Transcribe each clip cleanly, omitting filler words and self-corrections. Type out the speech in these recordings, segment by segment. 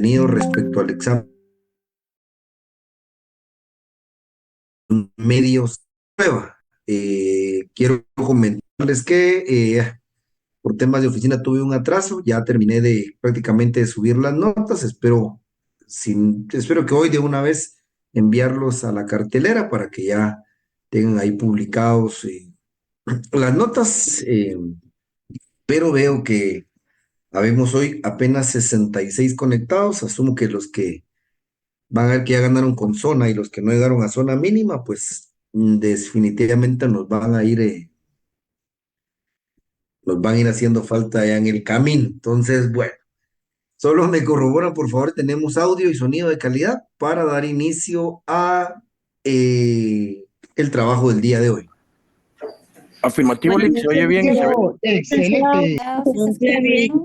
tenido respecto al examen medios de prueba. Quiero comentarles que por temas de oficina tuve un atraso, ya terminé de prácticamente de subir las notas, espero que hoy de una vez enviarlos a la cartelera para que ya tengan ahí publicados las notas, pero veo que habemos hoy apenas 66 conectados, asumo que los que van a ver que ya ganaron con zona y los que no llegaron a zona mínima, pues definitivamente nos van a ir haciendo falta ya en el camino. Entonces, bueno, solo me corroboran, por favor, tenemos audio y sonido de calidad para dar inicio a el trabajo del día de hoy. Afirmativo, Buenas Lick, se oye bien y se ve. Excelente. ¿Se escucha bien?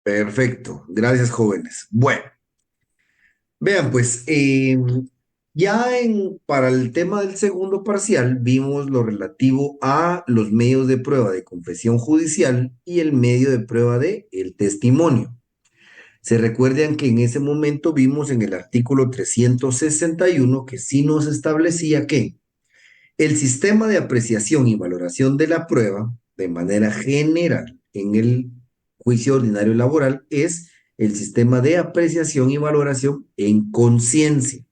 Perfecto, gracias jóvenes. Bueno, vean pues, para el tema del segundo parcial vimos lo relativo a los medios de prueba de confesión judicial y el medio de prueba de el testimonio. Se recuerdan que en ese momento vimos en el artículo 361 que sí nos establecía que el sistema de apreciación y valoración de la prueba, de manera general, en el juicio ordinario laboral, es el sistema de apreciación y valoración en conciencia,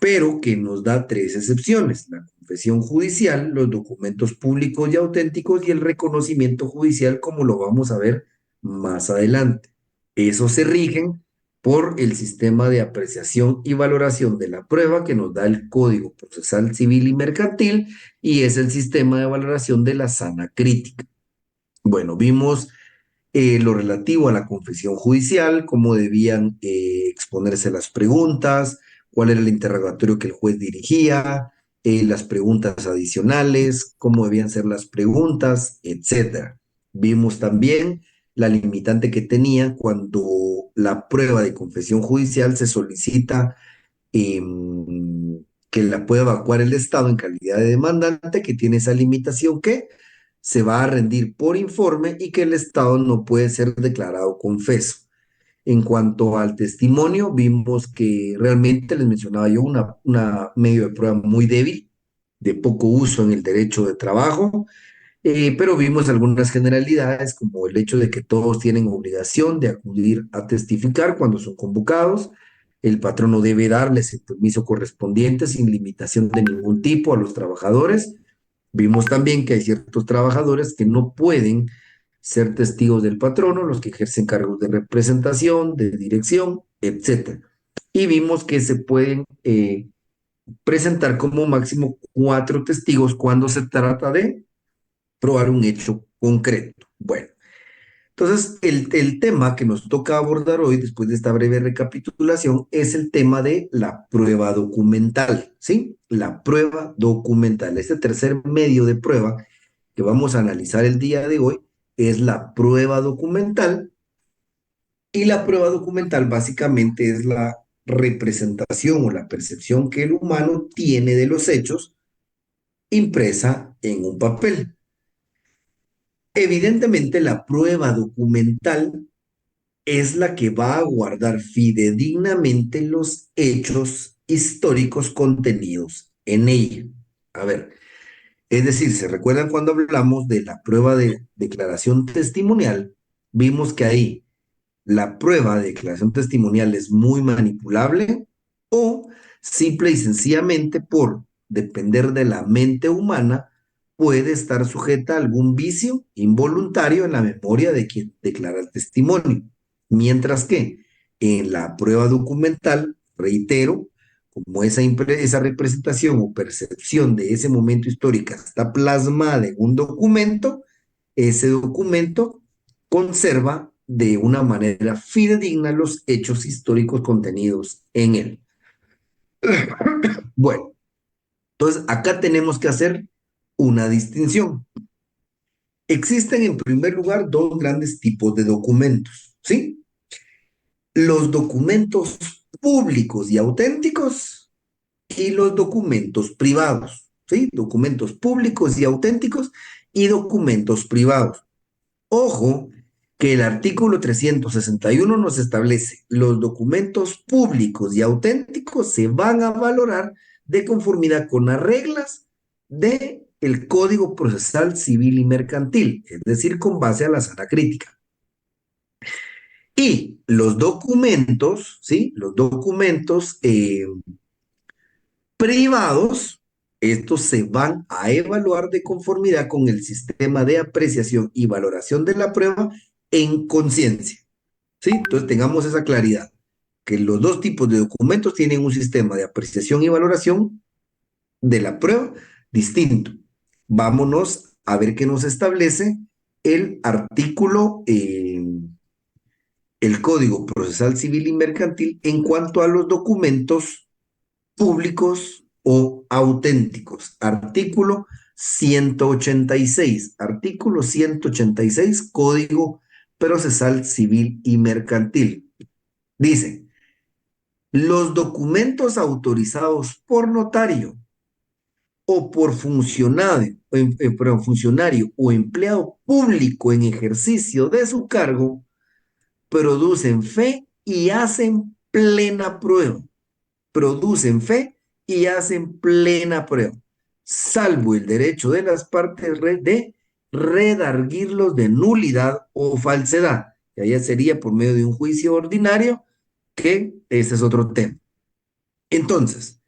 pero que nos da tres excepciones: la confesión judicial, los documentos públicos y auténticos y el reconocimiento judicial, como lo vamos a ver más adelante. Esos se rigen por el sistema de apreciación y valoración de la prueba que nos da el Código Procesal Civil y Mercantil, y es el sistema de valoración de la sana crítica. Bueno, vimos lo relativo a la confesión judicial, cómo debían exponerse las preguntas, cuál era el interrogatorio que el juez dirigía, las preguntas adicionales, cómo debían ser las preguntas, etcétera. Vimos también la limitante que tenía cuando la prueba de confesión judicial se solicita que la pueda evacuar el Estado en calidad de demandante, que tiene esa limitación que se va a rendir por informe y que el Estado no puede ser declarado confeso. En cuanto al testimonio, vimos que realmente, les mencionaba yo, una medio de prueba muy débil, de poco uso en el derecho de trabajo, pero vimos algunas generalidades como el hecho de que todos tienen obligación de acudir a testificar cuando son convocados. El patrono debe darles el permiso correspondiente sin limitación de ningún tipo a los trabajadores. Vimos también que hay ciertos trabajadores que no pueden ser testigos del patrono, los que ejercen cargos de representación, de dirección, etcétera. Y vimos que se pueden presentar como máximo 4 testigos cuando se trata de probar un hecho concreto. Bueno, entonces el tema que nos toca abordar hoy, después de esta breve recapitulación, es el tema de la prueba documental, ¿sí? La prueba documental. Este tercer medio de prueba que vamos a analizar el día de hoy es la prueba documental, y la prueba documental básicamente es la representación o la percepción que el humano tiene de los hechos impresa en un papel. Evidentemente, la prueba documental es la que va a guardar fidedignamente los hechos históricos contenidos en ella. A ver, es decir, ¿se recuerdan cuando hablamos de la prueba de declaración testimonial? Vimos que ahí la prueba de declaración testimonial es muy manipulable, o simple y sencillamente por depender de la mente humana puede estar sujeta a algún vicio involuntario en la memoria de quien declara el testimonio. Mientras que en la prueba documental, reitero, como esa representación o percepción de ese momento histórico está plasmada en un documento, ese documento conserva de una manera fidedigna los hechos históricos contenidos en él. Bueno, entonces acá tenemos que hacer una distinción. Existen en primer lugar dos grandes tipos de documentos, ¿sí? Los documentos públicos y auténticos y los documentos privados, ¿sí? Documentos públicos y auténticos y documentos privados. Ojo, que el artículo 361 nos establece, los documentos públicos y auténticos se van a valorar de conformidad con las reglas del Código Procesal Civil y Mercantil, es decir, con base a la sala crítica. Y los documentos, ¿sí? Los documentos privados, estos se van a evaluar de conformidad con el sistema de apreciación y valoración de la prueba en conciencia. ¿Sí? Entonces tengamos esa claridad, que los dos tipos de documentos tienen un sistema de apreciación y valoración de la prueba distinto. Vámonos a ver qué nos establece el artículo, el Código Procesal Civil y Mercantil en cuanto a los documentos públicos o auténticos. Artículo 186, Código Procesal Civil y Mercantil. Dice, los documentos autorizados por notario o por funcionario o empleado público en ejercicio de su cargo producen fe y hacen plena prueba. Producen fe y hacen plena prueba, salvo el derecho de las partes de redarguirlos de nulidad o falsedad. Y allá sería por medio de un juicio ordinario, que ese es otro tema. Entonces,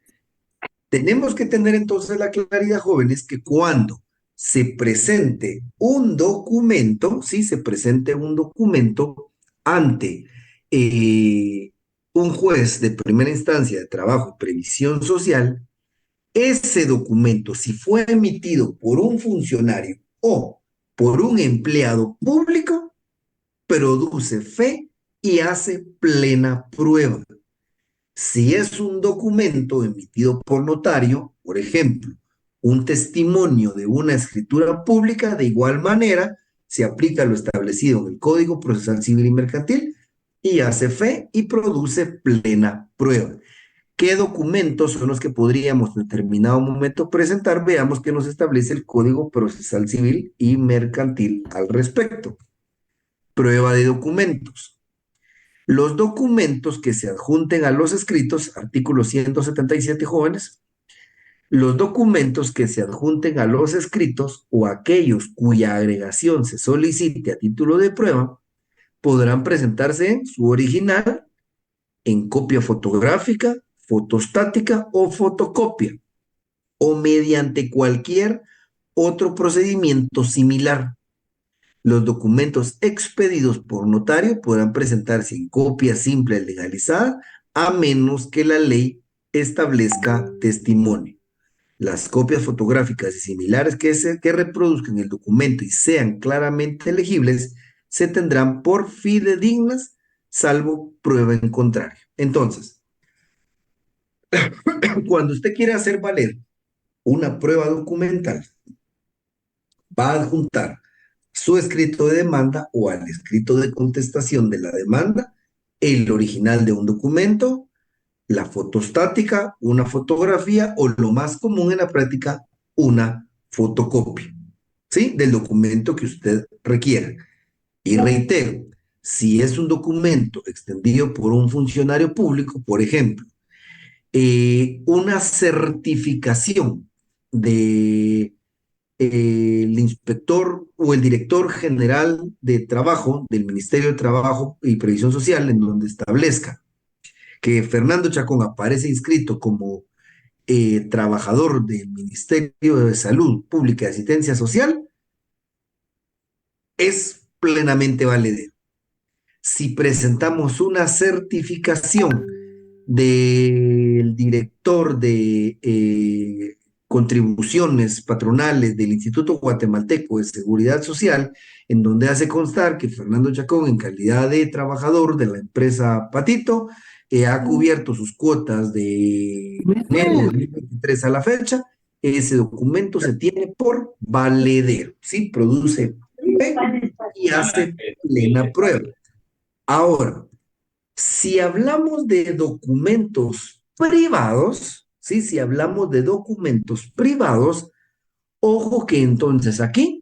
tenemos que tener entonces la claridad, jóvenes, que cuando se presente un documento, sí, se presente un documento ante un juez de primera instancia de trabajo y previsión social, ese documento, si fue emitido por un funcionario o por un empleado público, produce fe y hace plena prueba. Si es un documento emitido por notario, por ejemplo, un testimonio de una escritura pública, de igual manera se aplica lo establecido en el Código Procesal Civil y Mercantil y hace fe y produce plena prueba. ¿Qué documentos son los que podríamos en determinado momento presentar? Veamos qué nos establece el Código Procesal Civil y Mercantil al respecto. Prueba de documentos. Los documentos que se adjunten a los escritos, artículo 177, jóvenes, los documentos que se adjunten a los escritos o aquellos cuya agregación se solicite a título de prueba, podrán presentarse en su original, en copia fotográfica, fotostática o fotocopia, o mediante cualquier otro procedimiento similar. Los documentos expedidos por notario podrán presentarse en copia simple legalizada, a menos que la ley establezca testimonio. Las copias fotográficas y similares que reproduzcan el documento y sean claramente legibles se tendrán por fidedignas, salvo prueba en contrario. Entonces, cuando usted quiere hacer valer una prueba documental, va a adjuntar su escrito de demanda o al escrito de contestación de la demanda, el original de un documento, la fotostática, una fotografía o lo más común en la práctica, una fotocopia, ¿sí? Del documento que usted requiera. Y reitero, si es un documento extendido por un funcionario público, por ejemplo, una certificación de el inspector o el director general de trabajo del Ministerio de Trabajo y Previsión Social, en donde establezca que Fernando Chacón aparece inscrito como trabajador del Ministerio de Salud Pública y Asistencia Social, es plenamente valedero. Si presentamos una certificación del director de contribuciones patronales del Instituto Guatemalteco de Seguridad Social, en donde hace constar que Fernando Chacón, en calidad de trabajador de la empresa Patito, ha cubierto sus cuotas de enero de 2023 a la fecha, ese documento se tiene por valedero, ¿sí? Produce fe y hace plena prueba. Ahora, si hablamos de documentos privados, ¿sí? Si hablamos de documentos privados, ojo que entonces aquí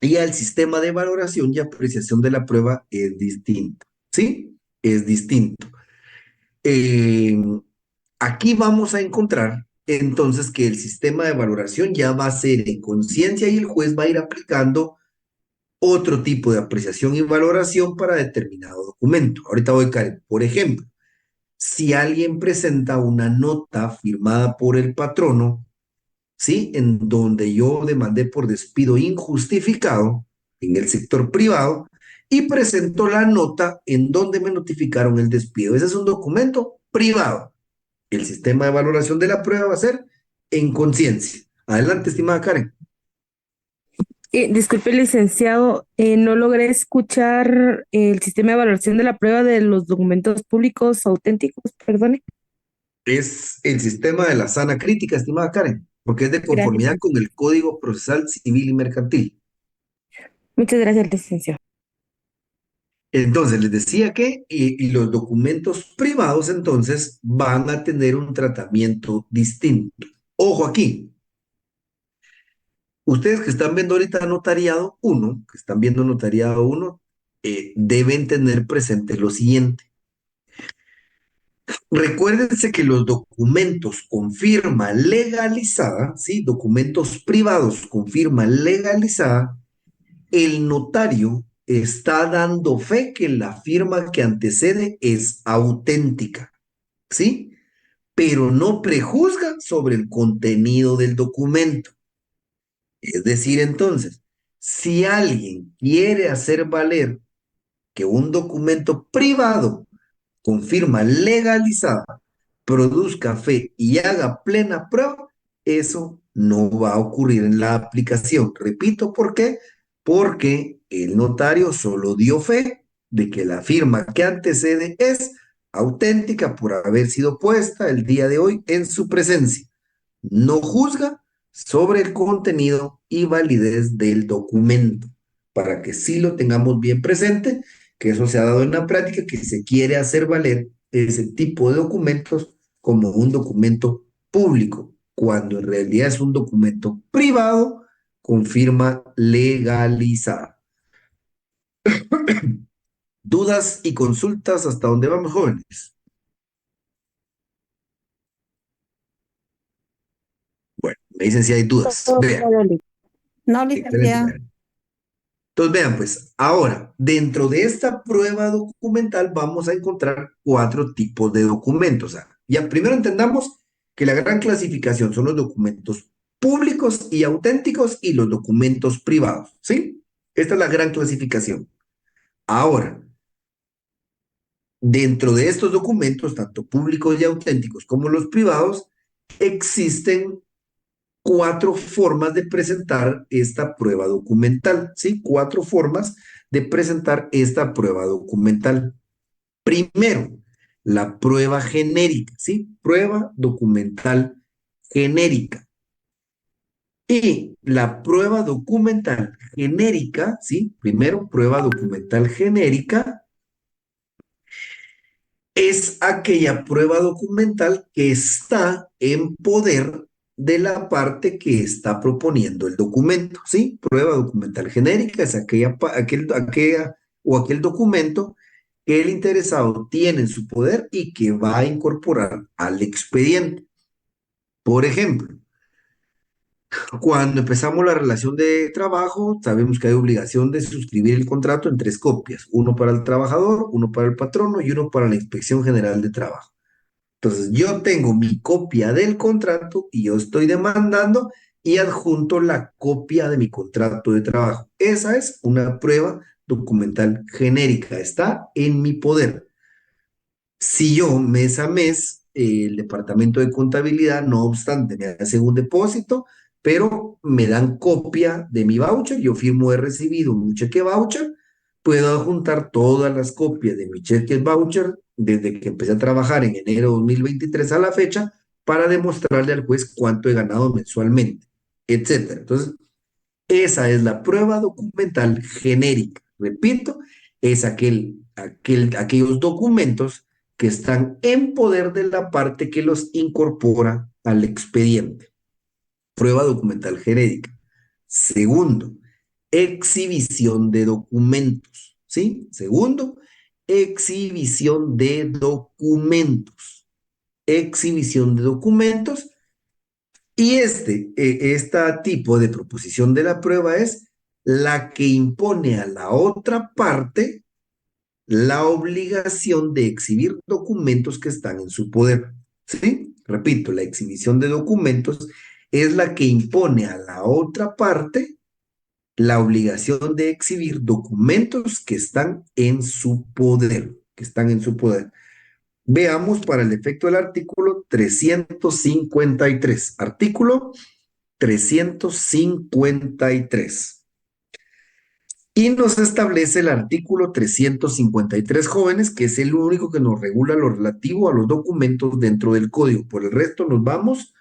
y al sistema de valoración y apreciación de la prueba es distinto, ¿sí? Es distinto. Eh, Aquí vamos a encontrar entonces que el sistema de valoración ya va a ser en conciencia y el juez va a ir aplicando otro tipo de apreciación y valoración para determinado documento. Ahorita voy, Karen. Por ejemplo, si alguien presenta una nota firmada por el patrono, ¿sí? En donde yo demandé por despido injustificado en el sector privado y presento la nota en donde me notificaron el despido. Ese es un documento privado. El sistema de valoración de la prueba va a ser en conciencia. Adelante, estimada Karen. Disculpe, licenciado, no logré escuchar el sistema de valoración de la prueba de los documentos públicos auténticos, perdone. Es el sistema de la sana crítica, estimada Karen, porque es de conformidad Gracias. con el Código Procesal Civil y Mercantil. Muchas gracias, licenciado. Entonces, les decía que y los documentos privados entonces van a tener un tratamiento distinto. Ojo aquí, ustedes que están viendo ahorita notariado uno, que están viendo notariado uno, deben tener presente lo siguiente. Recuérdense que los documentos con firma legalizada, ¿sí? Documentos privados con firma legalizada, el notario está dando fe que la firma que antecede es auténtica, ¿sí? Pero no prejuzga sobre el contenido del documento. Es decir, entonces, si alguien quiere hacer valer que un documento privado con firma legalizada produzca fe y haga plena prueba, eso no va a ocurrir en la aplicación. Repito, ¿por qué? Porque el notario solo dio fe de que la firma que antecede es auténtica por haber sido puesta el día de hoy en su presencia. No juzga sobre el contenido y validez del documento, para que sí lo tengamos bien presente, que eso se ha dado en la práctica, que se quiere hacer valer ese tipo de documentos como un documento público, cuando en realidad es un documento privado con firma legalizada. ¿Dudas y consultas hasta dónde vamos, jóvenes? Bueno, me dicen si hay dudas. Todo Vean, claro, No, excelente. licenciada. Vean. Entonces, vean, pues ahora, dentro de esta prueba documental vamos a encontrar cuatro tipos de documentos. O sea, ya primero entendamos que la gran clasificación son los documentos públicos y auténticos y los documentos privados, ¿sí? Esta es la gran clasificación. Ahora, dentro de estos documentos, tanto públicos y auténticos como los privados, existen cuatro formas de presentar esta prueba documental, ¿sí? Cuatro formas de presentar esta prueba documental. Primero, la prueba genérica, ¿sí? Prueba documental genérica. Y la prueba documental genérica, ¿sí? Primero, prueba documental genérica es aquella prueba documental que está en poder de la parte que está proponiendo el documento, ¿sí? Prueba documental genérica es aquel documento que el interesado tiene en su poder y que va a incorporar al expediente. Por ejemplo, cuando empezamos la relación de trabajo, sabemos que hay obligación de suscribir el contrato en tres copias, uno para el trabajador, uno para el patrono y uno para la Inspección General de Trabajo. Entonces, yo tengo mi copia del contrato y yo estoy demandando y adjunto la copia de mi contrato de trabajo. Esa es una prueba documental genérica, está en mi poder. Si yo mes a mes, el departamento de contabilidad, no obstante, me hace un depósito, pero me dan copia de mi voucher, yo firmo he recibido un cheque voucher, puedo adjuntar todas las copias de mi cheque voucher desde que empecé a trabajar en enero de 2023 a la fecha para demostrarle al juez cuánto he ganado mensualmente, etcétera. Entonces, esa es la prueba documental genérica. Repito, es aquellos documentos que están en poder de la parte que los incorpora al expediente. Prueba documental genérica. Segundo, exhibición de documentos, ¿sí? Segundo, exhibición de documentos. Exhibición de documentos. Y este tipo de proposición de la prueba es la que impone a la otra parte la obligación de exhibir documentos que están en su poder. ¿Sí? Repito, la exhibición de documentos es la que impone a la otra parte la obligación de exhibir documentos que están en su poder, que están en su poder. Veamos para el efecto del artículo 353. Artículo 353. Y nos establece el artículo 353, jóvenes, que es el único que nos regula lo relativo a los documentos dentro del código. Por el resto nos vamos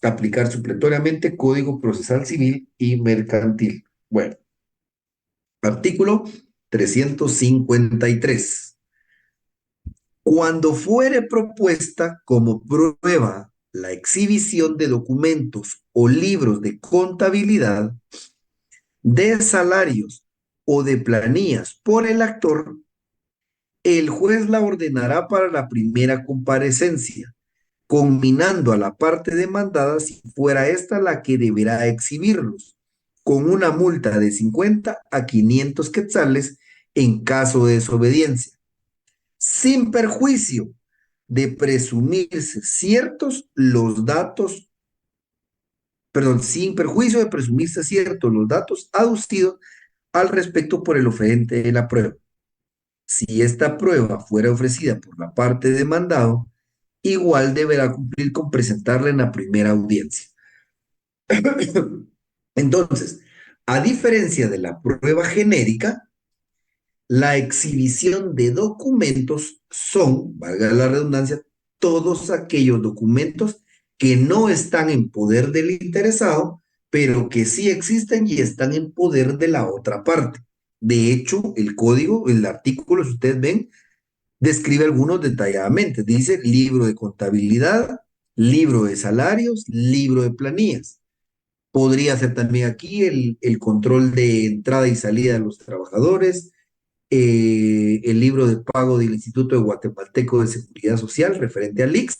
a aplicar supletoriamente Código Procesal Civil y Mercantil. Bueno, artículo 353. Cuando fuere propuesta como prueba la exhibición de documentos o libros de contabilidad, de salarios o de planillas por el actor, el juez la ordenará para la primera comparecencia, conminando a la parte demandada si fuera esta la que deberá exhibirlos, con una multa de 50 a 500 quetzales en caso de desobediencia, sin perjuicio de presumirse ciertos los datos, perdón, sin perjuicio de presumirse ciertos los datos aducidos al respecto por el oferente de la prueba. Si esta prueba fuera ofrecida por la parte demandado, igual deberá cumplir con presentarla en la primera audiencia. Entonces, a diferencia de la prueba genérica, la exhibición de documentos son, valga la redundancia, todos aquellos documentos que no están en poder del interesado, pero que sí existen y están en poder de la otra parte. De hecho, el código, el artículo, si ustedes ven, describe algunos detalladamente. Dice libro de contabilidad, libro de salarios, libro de planillas. Podría ser también aquí el control de entrada y salida de los trabajadores, el libro de pago del Instituto de Guatemalteco de Seguridad Social referente al IX,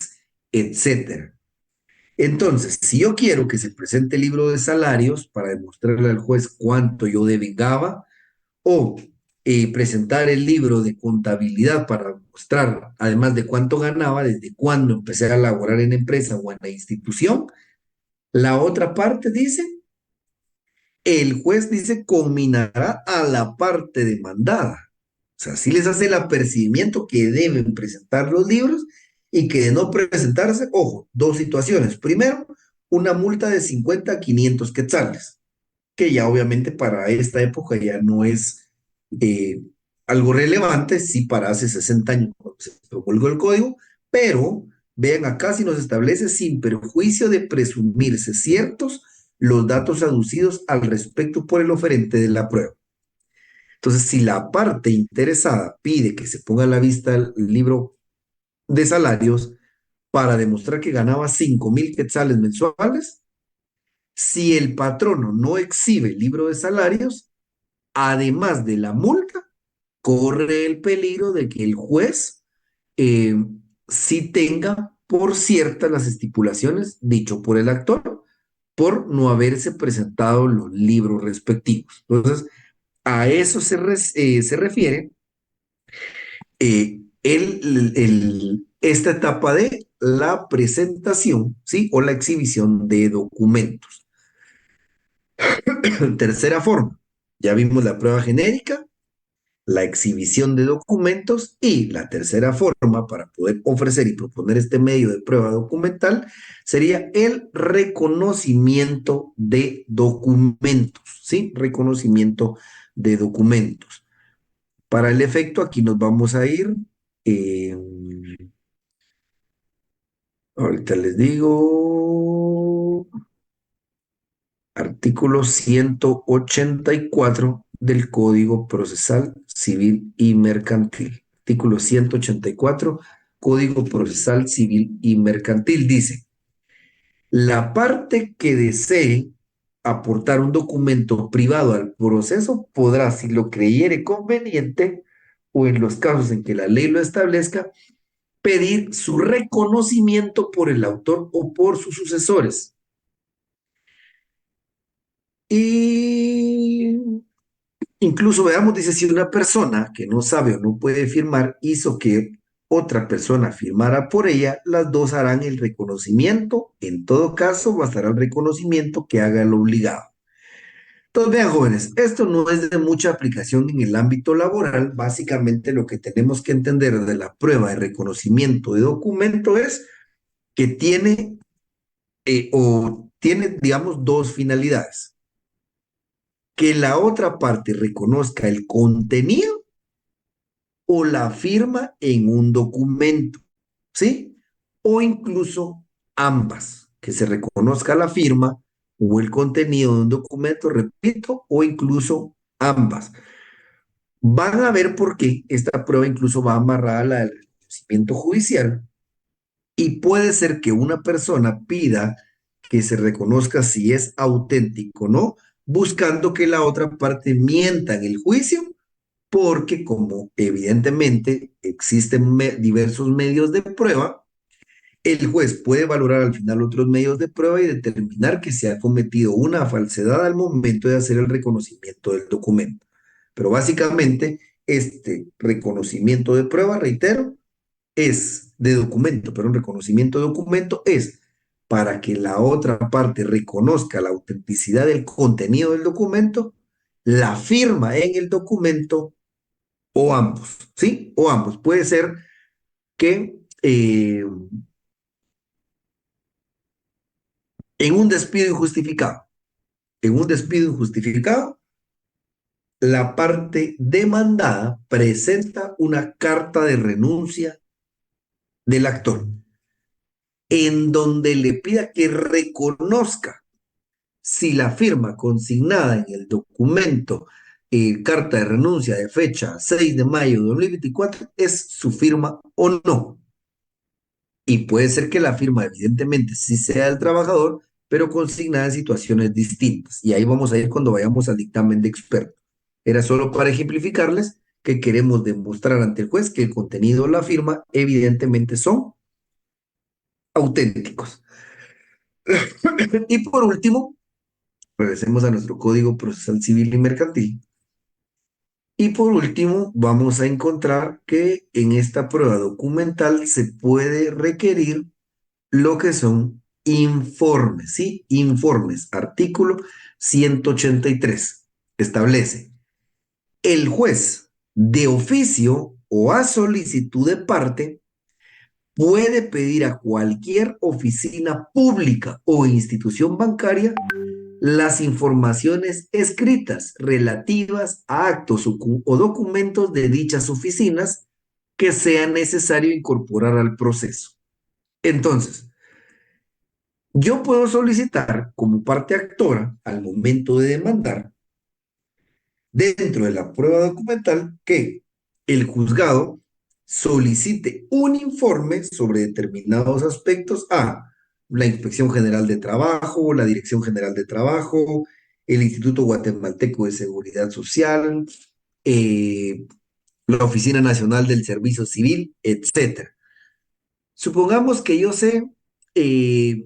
etcétera. Entonces, si yo quiero que se presente el libro de salarios para demostrarle al juez cuánto yo devengaba, o presentar el libro de contabilidad para mostrar, además de cuánto ganaba, desde cuándo empecé a laborar en la empresa o en la institución, la otra parte dice, el juez dice, conminará a la parte demandada. O sea, sí les hace el apercibimiento que deben presentar los libros y que de no presentarse, ojo, dos situaciones. Primero, una multa de 50 a 500 quetzales, que ya obviamente para esta época ya no es eh, algo relevante, sí para hace 60 años cuando se promulgó el código, pero vean acá si nos establece sin perjuicio de presumirse ciertos los datos aducidos al respecto por el oferente de la prueba. Entonces, si la parte interesada pide que se ponga a la vista el libro de salarios para demostrar que ganaba 5,000 quetzales mensuales, si el patrono no exhibe el libro de salarios, además de la multa, corre el peligro de que el juez eh, sí tenga por ciertas las estipulaciones dicho por el actor por no haberse presentado los libros respectivos. Entonces, a eso se refiere esta etapa de la presentación, ¿sí? O la exhibición de documentos. Tercera forma, ya vimos la prueba genérica, la exhibición de documentos y la tercera forma para poder ofrecer y proponer este medio de prueba documental sería el reconocimiento de documentos, ¿sí? Reconocimiento de documentos. Para el efecto, aquí nos vamos a ir, eh, ahorita les digo, artículo 184 del Código Procesal Civil y Mercantil. Artículo 184, Código Procesal Civil y Mercantil dice, la parte que desee aportar un documento privado al proceso, podrá, si lo creyere conveniente, o en los casos en que la ley lo establezca, pedir su reconocimiento por el autor o por sus sucesores. Y incluso veamos, dice, si una persona que no sabe o no puede firmar hizo que otra persona firmara por ella, las dos harán el reconocimiento. En todo caso, bastará el reconocimiento que haga el obligado. Entonces, vean, jóvenes, esto no es de mucha aplicación en el ámbito laboral. Básicamente, lo que tenemos que entender de la prueba de reconocimiento de documento es que tiene, digamos, dos finalidades. Que la otra parte reconozca el contenido o la firma en un documento, ¿sí? O incluso ambas, que se reconozca la firma o el contenido de un documento, repito, o incluso ambas. Van a ver por qué esta prueba incluso va amarrada a la del reconocimiento judicial y puede ser que una persona pida que se reconozca si es auténtico o no, buscando que la otra parte mienta en el juicio porque como evidentemente existen diversos medios de prueba, el juez puede valorar al final otros medios de prueba y determinar que se ha cometido una falsedad al momento de hacer el reconocimiento del documento. Pero básicamente, este reconocimiento de prueba, reitero, es de documento, pero un reconocimiento de documento es para que la otra parte reconozca la autenticidad del contenido del documento, la firma en el documento o ambos, ¿sí? O ambos. Puede ser que en un despido injustificado, en un despido injustificado, la parte demandada presenta una carta de renuncia del actor, en donde le pida que reconozca si la firma consignada en el documento, carta de renuncia de fecha 6 de mayo de 2024, es su firma o no. Y puede ser que la firma, evidentemente, sí sea del trabajador, pero consignada en situaciones distintas. Y ahí vamos a ir cuando vayamos al dictamen de experto. Era solo para ejemplificarles que queremos demostrar ante el juez que el contenido de la firma, evidentemente, son auténticos. Y por último, regresemos a nuestro Código Procesal Civil y Mercantil. Y por último, vamos a encontrar que en esta prueba documental se puede requerir lo que son informes, ¿sí? Informes. Artículo 183 establece, el juez de oficio o a solicitud de parte puede pedir a cualquier oficina pública o institución bancaria las informaciones escritas relativas a actos o documentos de dichas oficinas que sea necesario incorporar al proceso. Entonces, yo puedo solicitar como parte actora al momento de demandar, dentro de la prueba documental, que el juzgado solicite un informe sobre determinados aspectos a la Inspección General de Trabajo, la Dirección General de Trabajo, el Instituto Guatemalteco de Seguridad Social, eh, la Oficina Nacional del Servicio Civil, etcétera. Supongamos que yo sé eh,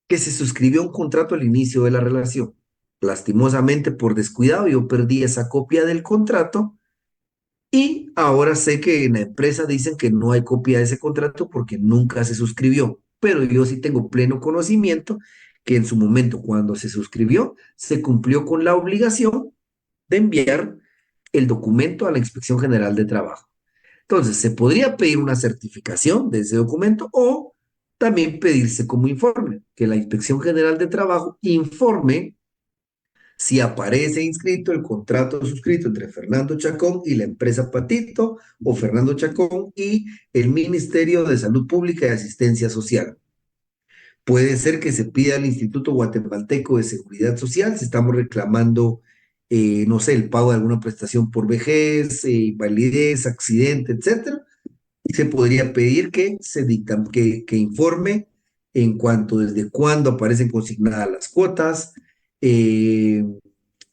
que se suscribió un contrato al inicio de la relación. Lastimosamente, por descuidado, yo perdí esa copia del contrato y ahora sé que en la empresa dicen que no hay copia de ese contrato porque nunca se suscribió. Pero yo sí tengo pleno conocimiento que en su momento, cuando se suscribió, se cumplió con la obligación de enviar el documento a la Inspección General de Trabajo. Entonces, se podría pedir una certificación de ese documento o también pedirse como informe, que la Inspección General de Trabajo informe si aparece inscrito el contrato suscrito entre Fernando Chacón y la empresa Patito o Fernando Chacón y el Ministerio de Salud Pública y Asistencia Social. Puede ser que se pida al Instituto Guatemalteco de Seguridad Social si estamos reclamando, no sé, el pago de alguna prestación por vejez, invalidez, accidente, etcétera. Y se podría pedir que se dicta, que informe en cuanto desde cuándo aparecen consignadas las cuotas, eh,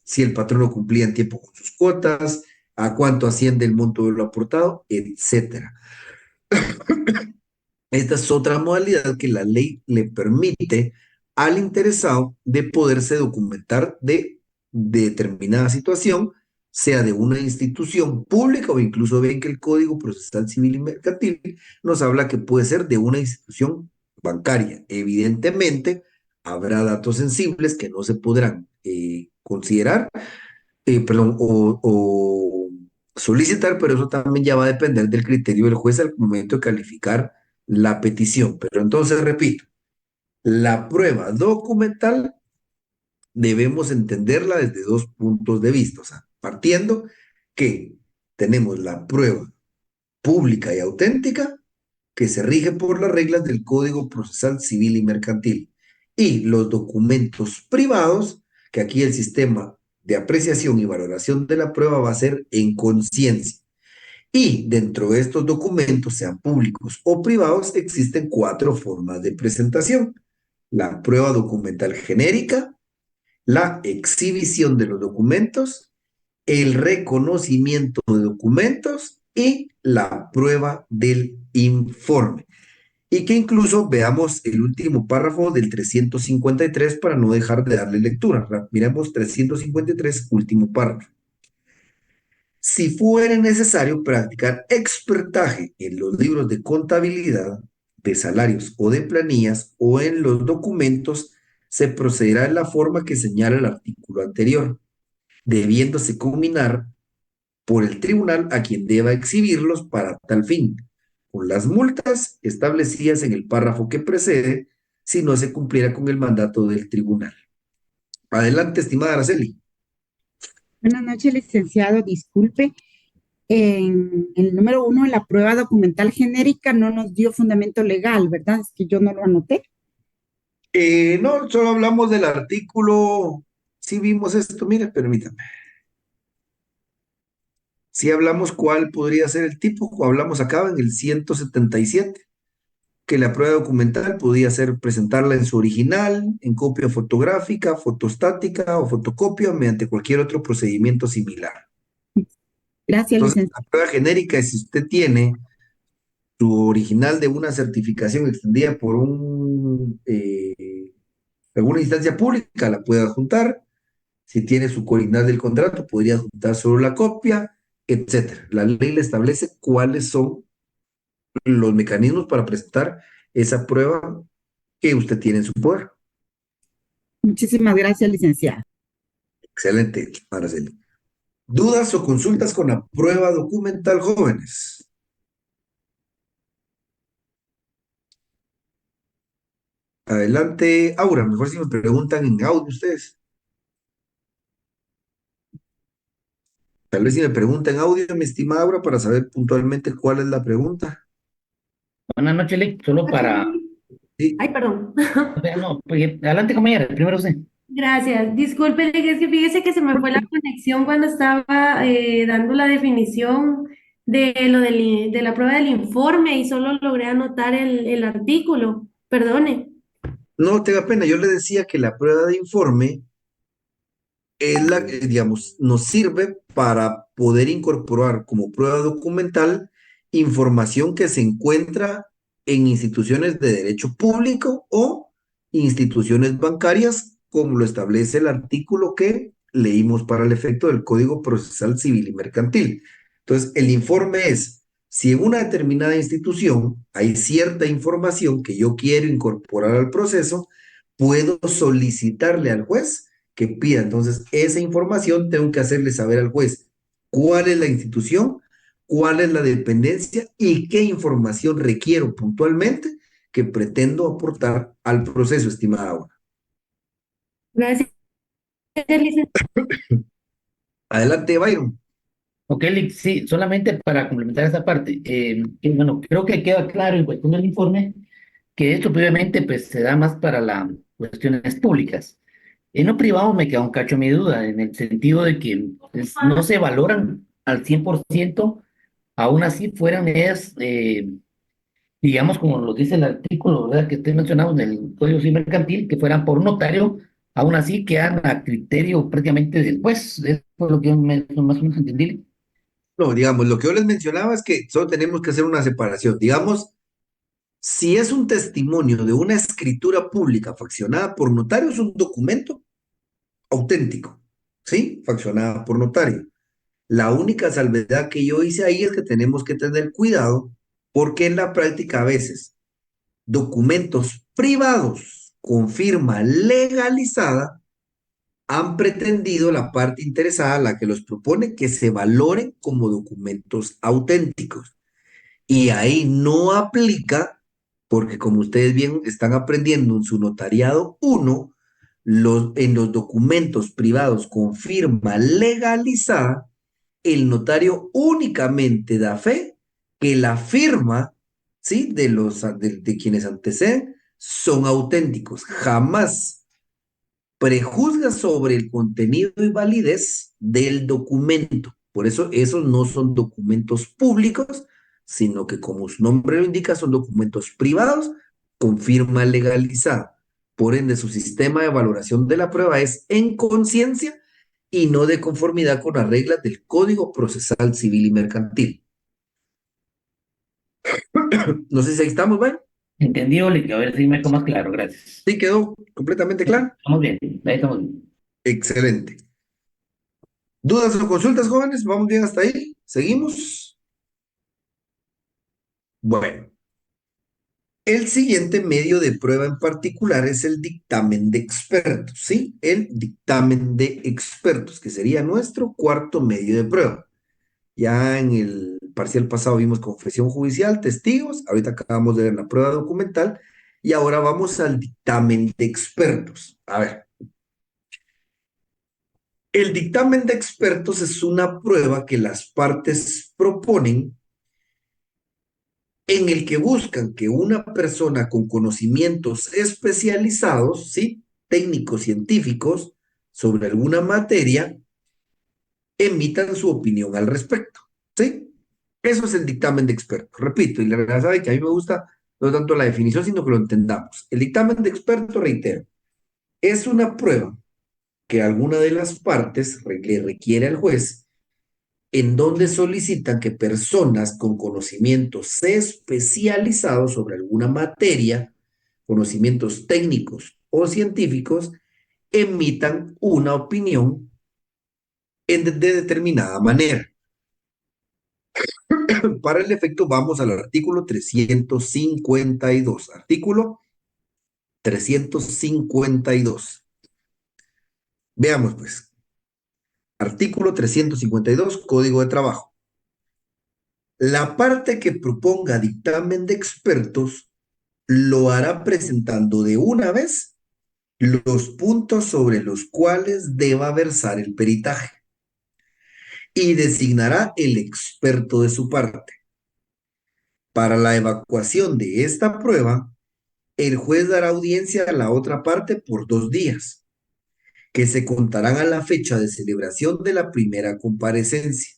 si el patrono cumplía en tiempo con sus cuotas, a cuánto asciende el monto de lo aportado, etcétera. Esta es otra modalidad que la ley le permite al interesado de poderse documentar de determinada situación, sea de una institución pública o incluso ven que el Código Procesal Civil y Mercantil nos habla que puede ser de una institución bancaria. Evidentemente, habrá datos sensibles que no se podrán considerar, perdón, o solicitar, pero eso también ya va a depender del criterio del juez al momento de calificar la petición. Pero entonces, repito, la prueba documental debemos entenderla desde dos puntos de vista, o sea, partiendo que tenemos la prueba pública y auténtica que se rige por las reglas del Código Procesal Civil y Mercantil, y los documentos privados, que aquí el sistema de apreciación y valoración de la prueba va a ser en conciencia. Y dentro de estos documentos, sean públicos o privados, existen cuatro formas de presentación: la prueba documental genérica, la exhibición de los documentos, el reconocimiento de documentos y la prueba del informe. Y que incluso veamos el último párrafo del 353 para no dejar de darle lectura. Miremos 353, último párrafo. Si fuera necesario practicar expertaje en los libros de contabilidad, de salarios o de planillas o en los documentos, se procederá en la forma que señala el artículo anterior, debiéndose combinar por el tribunal a quien deba exhibirlos para tal fin, con las multas establecidas en el párrafo que precede, si no se cumpliera con el mandato del tribunal. Adelante, estimada Araceli. Buenas noches, licenciado. Disculpe, en el número 1, la prueba documental genérica no nos dio fundamento legal, ¿verdad? Es que yo no lo anoté. No, solo hablamos del artículo. Sí vimos esto, mire, permítame. Sí hablamos cuál podría ser el tipo, o hablamos acá en el 177, que la prueba documental podía ser presentarla en su original, en copia fotográfica, fotostática o fotocopia mediante cualquier otro procedimiento similar. Gracias, Entonces, licenciado. la prueba genérica es si usted tiene su original de una certificación extendida por alguna instancia pública, la puede adjuntar. Si tiene su original del contrato, podría adjuntar solo la copia, etcétera. La ley le establece cuáles son los mecanismos para presentar esa prueba que usted tiene en su poder. Muchísimas gracias, licenciada. Excelente, Araceli. ¿Dudas o consultas con la prueba documental, jóvenes? Adelante, Aura. Mejor si me preguntan en audio ustedes. Tal vez si me preguntan en audio, mi estimada Aura, para saber puntualmente cuál es la pregunta. Buenas noches, Lick. Solo para... Sí. Ay, perdón. No, pues, adelante, compañera. Primero usted. Gracias. Disculpe, es que fíjese que se me fue la conexión cuando estaba dando la definición de de la prueba del informe y solo logré anotar el artículo. Perdone. No tenga pena, yo le decía que la prueba de informe es la, digamos, nos sirve para poder incorporar como prueba documental información que se encuentra en instituciones de derecho público o instituciones bancarias, como lo establece el artículo que leímos para el efecto del Código Procesal Civil y Mercantil. Entonces, el informe es, si en una determinada institución hay cierta información que yo quiero incorporar al proceso, puedo solicitarle al juez que pida. Entonces, esa información tengo que hacerle saber al juez cuál es la institución, cuál es la dependencia y qué información requiero puntualmente que pretendo aportar al proceso, estimada Aura. Gracias, licenciado. Adelante, Byron. Ok, Lick, sí, solamente para complementar esa parte. Que, bueno, creo que queda claro en cuestión del informe que esto previamente pues, se da más para las cuestiones públicas. En lo privado me queda un cacho mi duda, en el sentido de que pues, no se valoran al 100%, aún así fueran ellas, digamos, como lo dice el artículo, ¿verdad? Que estoy mencionado en el Código Civil Mercantil, que fueran por notario, aún así quedan a criterio prácticamente del juez. Eso fue lo que más o menos entendí. No, digamos, lo que yo les mencionaba es que solo tenemos que hacer una separación. Digamos, si es un testimonio de una escritura pública faccionada por notario, es un documento auténtico, ¿sí? Faccionada por notario. La única salvedad que yo hice ahí es que tenemos que tener cuidado porque en la práctica a veces documentos privados con firma legalizada han pretendido la parte interesada, la que los propone, que se valoren como documentos auténticos. Y ahí no aplica, porque como ustedes bien están aprendiendo en su notariado uno, en los documentos privados con firma legalizada, el notario únicamente da fe que la firma, ¿sí? De quienes anteceden son auténticos. Jamás prejuzga sobre el contenido y validez del documento. Por eso esos no son documentos públicos, sino que como su nombre lo indica, son documentos privados con firma legalizada. Por ende, su sistema de valoración de la prueba es en conciencia y no de conformidad con las reglas del Código Procesal Civil y Mercantil. No sé si ahí estamos, ¿bueno? Entendí, Oli, a ver si me quedó más claro, gracias. Sí, quedó completamente claro. Estamos bien, ahí estamos bien. Excelente. ¿Dudas o consultas, jóvenes? ¿Vamos bien hasta ahí? ¿Seguimos? Bueno, el siguiente medio de prueba en particular es el dictamen de expertos, ¿sí? El dictamen de expertos, que sería nuestro cuarto medio de prueba. Ya en el parcial pasado vimos confesión judicial, testigos, ahorita acabamos de ver la prueba documental y ahora vamos al dictamen de expertos. A ver, el dictamen de expertos es una prueba que las partes proponen en el que buscan que una persona con conocimientos especializados, ¿sí? Técnicos científicos sobre alguna materia, emitan su opinión al respecto, ¿sí? Eso es el dictamen de expertos. Repito, y la verdad sabe que a mí me gusta no tanto la definición, sino que lo entendamos. El dictamen de expertos, reitero, es una prueba que alguna de las partes le requiere al juez en donde solicitan que personas con conocimientos especializados sobre alguna materia, conocimientos técnicos o científicos, emitan una opinión de determinada manera. Para el efecto vamos al artículo 352. Artículo 352. Veamos pues. Artículo 352, Código de Trabajo. La parte que proponga dictamen de expertos lo hará presentando de una vez los puntos sobre los cuales deba versar el peritaje y designará el experto de su parte. Para la evacuación de esta prueba, el juez dará audiencia a la otra parte por 2 días, que se contarán a la fecha de celebración de la primera comparecencia,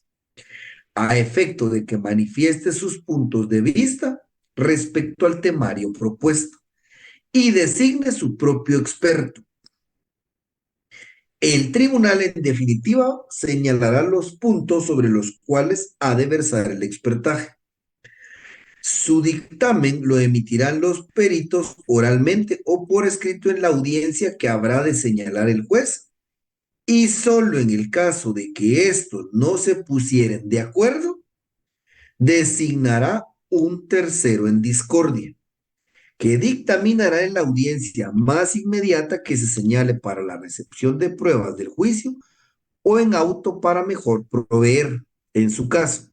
a efecto de que manifieste sus puntos de vista respecto al temario propuesto y designe su propio experto. El tribunal, en definitiva, señalará los puntos sobre los cuales ha de versar el expertaje. Su dictamen lo emitirán los peritos oralmente o por escrito en la audiencia que habrá de señalar el juez, y solo en el caso de que estos no se pusieren de acuerdo, designará un tercero en discordia, que dictaminará en la audiencia más inmediata que se señale para la recepción de pruebas del juicio o en auto para mejor proveer. En su caso,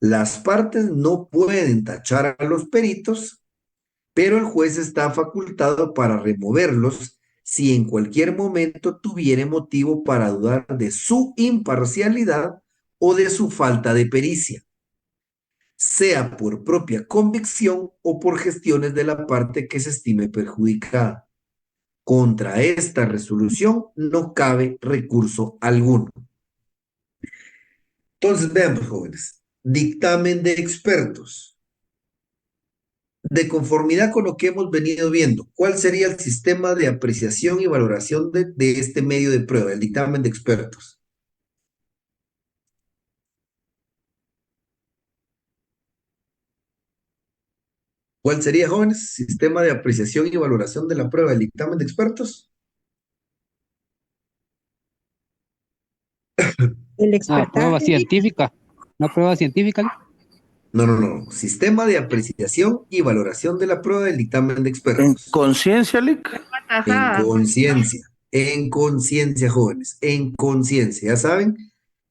las partes no pueden tachar a los peritos, pero el juez está facultado para removerlos si en cualquier momento tuviere motivo para dudar de su imparcialidad o de su falta de pericia, sea por propia convicción o por gestiones de la parte que se estime perjudicada. Contra esta resolución no cabe recurso alguno. Entonces, veamos, jóvenes, dictamen de expertos. de conformidad con lo que hemos venido viendo, ¿cuál sería el sistema de apreciación y valoración de este medio de prueba, el dictamen de expertos? ¿Cuál sería, jóvenes? Sistema de apreciación y valoración de la prueba, el dictamen de expertos. El Ah, prueba expertaje, científica. Una prueba científica. No, no, no. Sistema de apreciación y valoración de la prueba del dictamen de En expertos. conciencia, Lick. En conciencia, jóvenes, en conciencia. Ya saben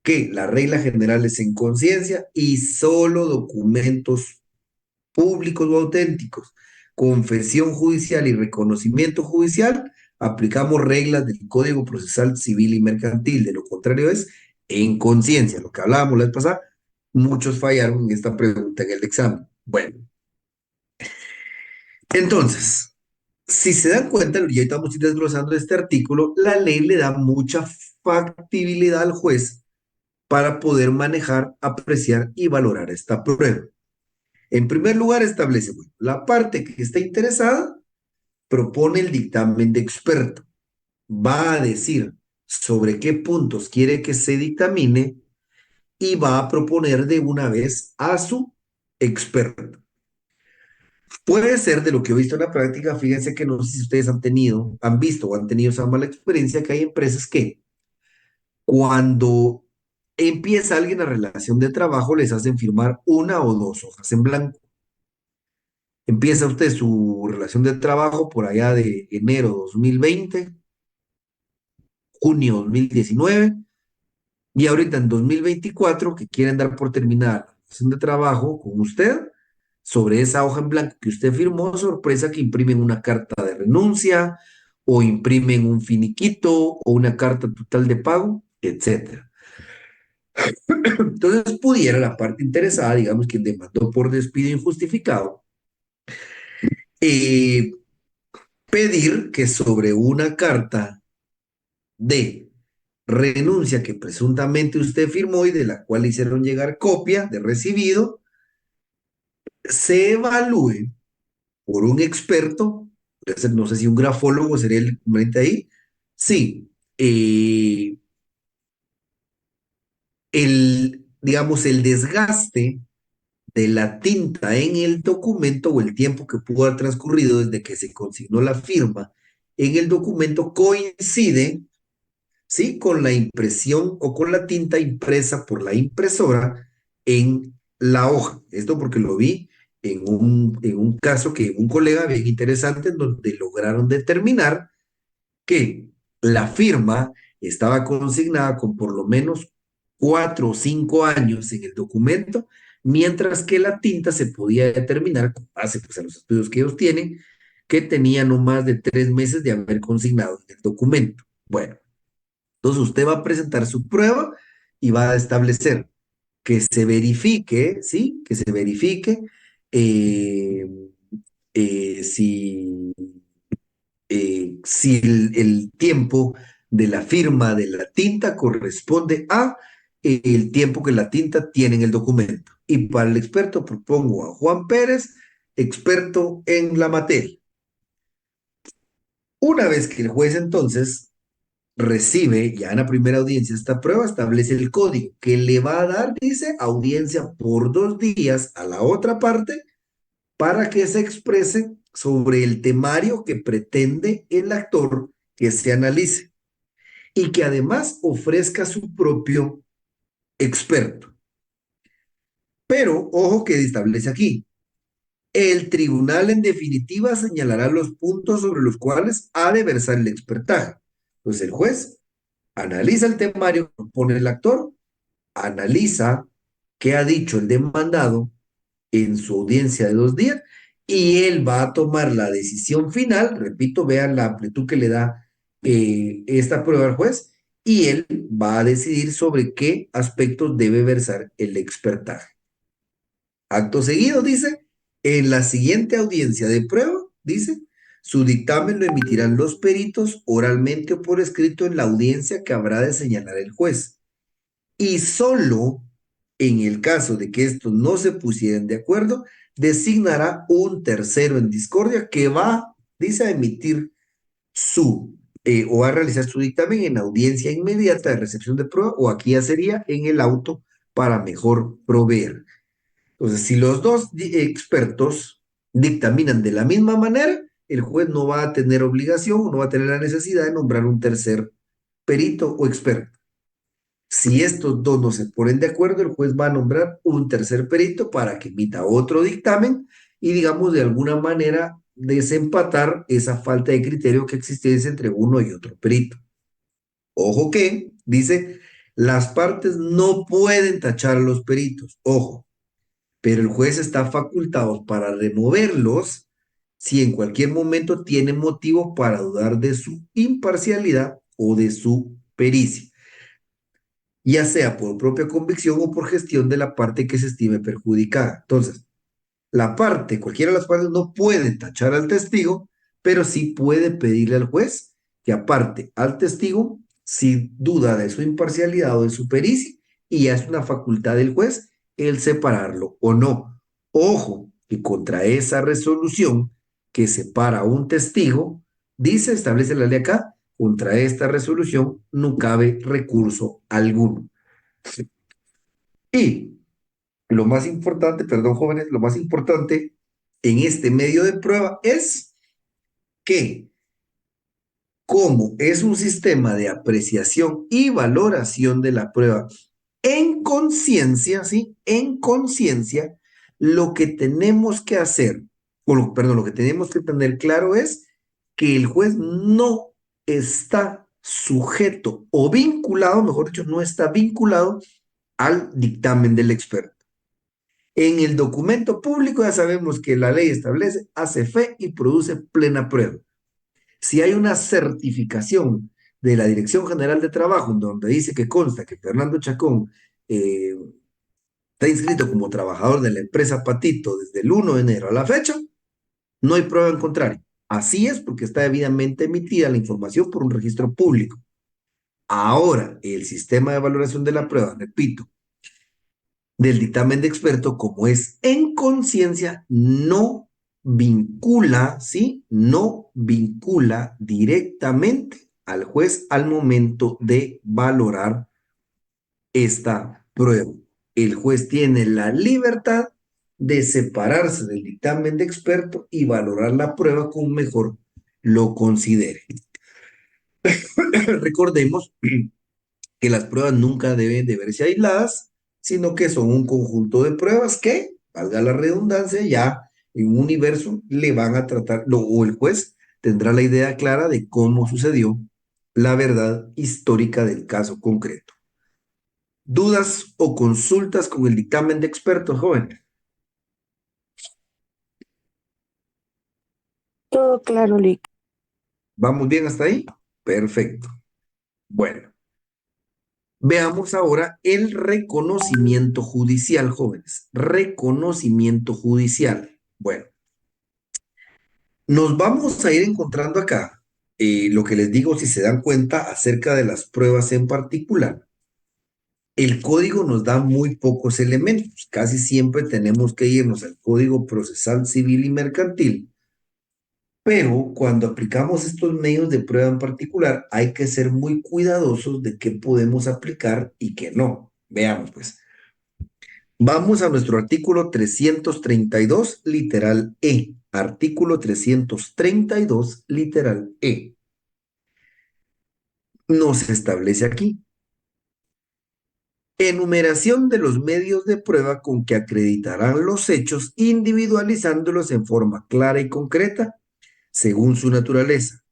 que la regla general es en conciencia y solo documentos públicos o auténticos, confesión judicial y reconocimiento judicial, aplicamos reglas del Código Procesal Civil y Mercantil. De lo contrario es en conciencia. Lo que hablábamos la vez pasada, muchos fallaron en esta pregunta en el examen. Bueno, entonces, si se dan cuenta, ya estamos desglosando este artículo, la ley le da mucha factibilidad al juez para poder manejar, apreciar y valorar esta prueba. En primer lugar, establece, bueno, la parte que está interesada propone el dictamen de experto. Va a decir sobre qué puntos quiere que se dictamine y va a proponer de una vez a su experto. Puede ser de lo que he visto en la práctica, fíjense que no sé si ustedes han visto o han tenido esa mala experiencia, que hay empresas que cuando empieza alguien a relación de trabajo les hacen firmar una o dos hojas en blanco. Empieza usted su relación de trabajo por allá de enero 2020, junio 2019, y ahorita en 2024, que quieren dar por terminada la relación de trabajo con usted, sobre esa hoja en blanco que usted firmó, sorpresa que imprimen una carta de renuncia, o imprimen un finiquito, o una carta total de pago, etcétera. Entonces pudiera la parte interesada, digamos, quien demandó por despido injustificado, eh, pedir que sobre una carta de renuncia que presuntamente usted firmó y de la cual le hicieron llegar copia de recibido, se evalúe por un experto, puede ser, no sé si un grafólogo sería el equivalente ahí, sí, digamos, el desgaste de la tinta en el documento o el tiempo que pudo haber transcurrido desde que se consignó la firma en el documento coincide, ¿sí? Con la impresión o con la tinta impresa por la impresora en la hoja. Esto porque lo vi en un caso que un colega bien interesante en donde lograron determinar que la firma estaba consignada con por lo menos 4 o 5 años en el documento, mientras que la tinta se podía determinar, con base pues, a los estudios que ellos tienen, que tenía no más de 3 meses de haber consignado en el documento. Bueno, entonces usted va a presentar su prueba y va a establecer que se verifique, ¿sí? Que se verifique eh, si el tiempo de la firma de la tinta corresponde a el tiempo que la tinta tiene en el documento. Y para el experto propongo a Juan Pérez, experto en la materia. Una vez que el juez entonces recibe ya en la primera audiencia esta prueba, establece el código que le va a dar, dice, audiencia por 2 días a la otra parte para que se exprese sobre el temario que pretende el actor que se analice y que además ofrezca su propio experto. Pero, ojo que establece aquí, el tribunal en definitiva señalará los puntos sobre los cuales ha de versar el expertaje. Pues el juez analiza el temario que propone el actor, analiza qué ha dicho el demandado en su audiencia de 2 días y él va a tomar la decisión final, repito, vean la amplitud que le da esta prueba al juez, y él va a decidir sobre qué aspectos debe versar el expertaje. Acto seguido, dice, en la siguiente audiencia de prueba, dice, su dictamen lo emitirán los peritos oralmente o por escrito en la audiencia que habrá de señalar el juez. Y solo En el caso de que estos no se pusieran de acuerdo, designará un tercero en discordia que va, dice, a emitir o a realizar su dictamen en audiencia inmediata de recepción de prueba, o aquí ya sería en el auto para mejor proveer. Entonces, si los dos expertos dictaminan de la misma manera, el juez no va a tener obligación o no va a tener la necesidad de nombrar un tercer perito o experto. Si estos dos no se ponen de acuerdo, el juez va a nombrar un tercer perito para que emita otro dictamen y, digamos, de alguna manera desempatar esa falta de criterio que existiese entre uno y otro perito. Ojo que, dice, las partes no pueden tachar a los peritos, ojo, pero el juez está facultado para removerlos si en cualquier momento tiene motivo para dudar de su imparcialidad o de su pericia, ya sea por propia convicción o por gestión de la parte que se estime perjudicada. Entonces, cualquiera de las partes no puede tachar al testigo, pero sí puede pedirle al juez que aparte al testigo si duda de su imparcialidad o de su pericia, y ya es una facultad del juez el separarlo o no. Ojo, que contra esa resolución que separa a un testigo, establece la ley acá, contra esta resolución no cabe recurso alguno. Y lo más importante, perdón, jóvenes, lo más importante en este medio de prueba es que, como es un sistema de apreciación y valoración de la prueba en conciencia, ¿sí? En conciencia, lo que tenemos que hacer, perdón, lo que tenemos que tener claro es que el juez no está sujeto o vinculado, mejor dicho, no está vinculado al dictamen del experto. En el documento público ya sabemos que la ley establece, hace fe y produce plena prueba. Si hay una certificación de la Dirección General de Trabajo donde dice que consta que Fernando Chacón está inscrito como trabajador de la empresa Patito desde el 1 de enero a la fecha, no hay prueba en contrario. Así es porque está debidamente emitida la información por un registro público. Ahora, el sistema de valoración de la prueba, repito, del dictamen de experto, como es en conciencia, no vincula, ¿sí? No vincula directamente al juez al momento de valorar esta prueba. El juez tiene la libertad de separarse del dictamen de experto y valorar la prueba como mejor lo considere. Recordemos que las pruebas nunca deben de verse aisladas, sino que son un conjunto de pruebas que, valga la redundancia, ya en un universo le van a tratar, o el juez tendrá la idea clara de cómo sucedió la verdad histórica del caso concreto. ¿Dudas o consultas con el dictamen de expertos, jóvenes? Todo claro, Lick. ¿Vamos bien hasta ahí? Perfecto. Bueno, veamos ahora el reconocimiento judicial, jóvenes. Reconocimiento judicial. Bueno, nos vamos a ir encontrando acá lo que les digo, si se dan cuenta, acerca de las pruebas en particular. El código nos da muy pocos elementos. Casi siempre tenemos que irnos al Código Procesal Civil y Mercantil. Pero cuando aplicamos estos medios de prueba en particular, hay que ser muy cuidadosos de qué podemos aplicar y qué no. Veamos, pues. Vamos a nuestro artículo 332, literal E. Artículo 332, literal E. Nos establece aquí: enumeración de los medios de prueba con que acreditarán los hechos, individualizándolos en forma clara y concreta, según su naturaleza,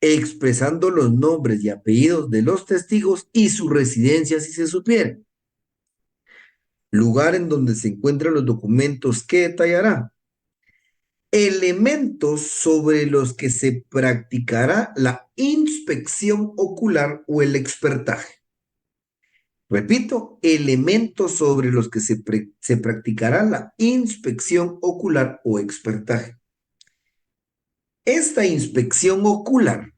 expresando los nombres y apellidos de los testigos y su residencia si se supiera, lugar en donde se encuentran los documentos que detallará, elementos sobre los que se practicará la inspección ocular o el expertaje. Repito, elementos sobre los que se practicará la inspección ocular o expertaje. Esta inspección ocular,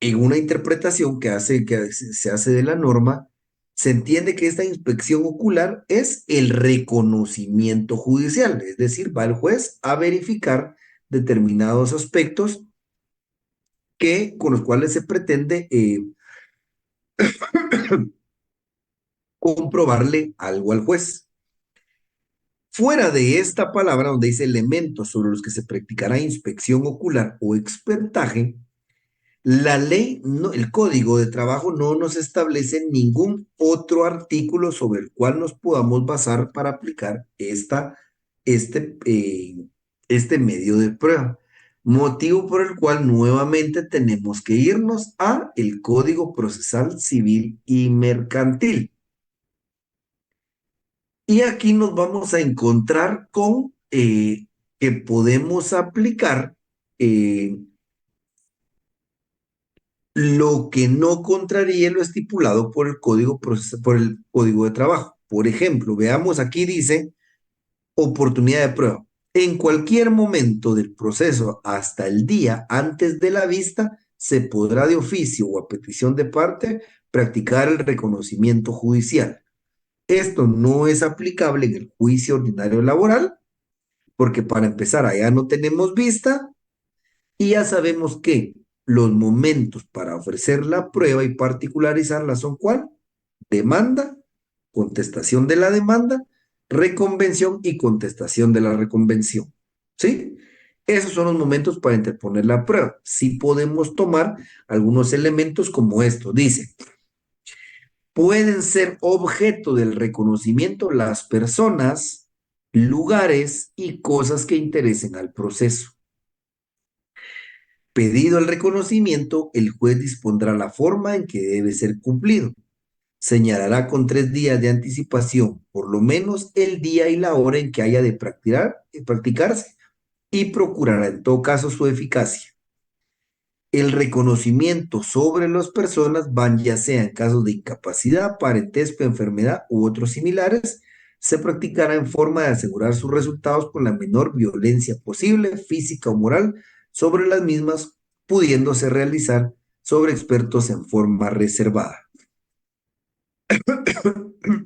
en una interpretación que se hace de la norma, Se entiende que esta inspección ocular es el reconocimiento judicial, es decir, va el juez a verificar determinados aspectos con los cuales se pretende comprobarle algo al juez. Fuera de esta palabra donde dice elementos sobre los que se practicará inspección ocular o expertaje, la ley, el código de trabajo no nos establece ningún otro artículo sobre el cual nos podamos basar para aplicar este, eh, este medio de prueba. Motivo por el cual nuevamente tenemos que irnos a el Código Procesal Civil y Mercantil. Y aquí nos vamos a encontrar con que podemos aplicar lo que no contraríe lo estipulado por el por el código de trabajo. Por ejemplo, veamos aquí dice oportunidad de prueba. En cualquier momento del proceso hasta el día antes de la vista, se podrá de oficio o a petición de parte practicar el reconocimiento judicial. Esto no es aplicable en el juicio ordinario laboral, porque para empezar, allá no tenemos vista y ya sabemos que los momentos para ofrecer la prueba y particularizarla son ¿cuál? Demanda, contestación de la demanda, reconvención y contestación de la reconvención. ¿Sí? Esos son los momentos para interponer la prueba. Sí podemos tomar algunos elementos como esto. Dice, pueden ser objeto del reconocimiento las personas, lugares y cosas que interesen al proceso. Pedido el reconocimiento, el juez dispondrá la forma en que debe ser cumplido. Señalará con 3 días de anticipación, por lo menos el día y la hora en que haya de practicarse, y procurará en todo caso su eficacia. El reconocimiento sobre las personas van ya sea en casos de incapacidad, parentesco, enfermedad u otros similares, se practicará en forma de asegurar sus resultados con la menor violencia posible, física o moral, sobre las mismas, pudiéndose realizar sobre expertos en forma reservada.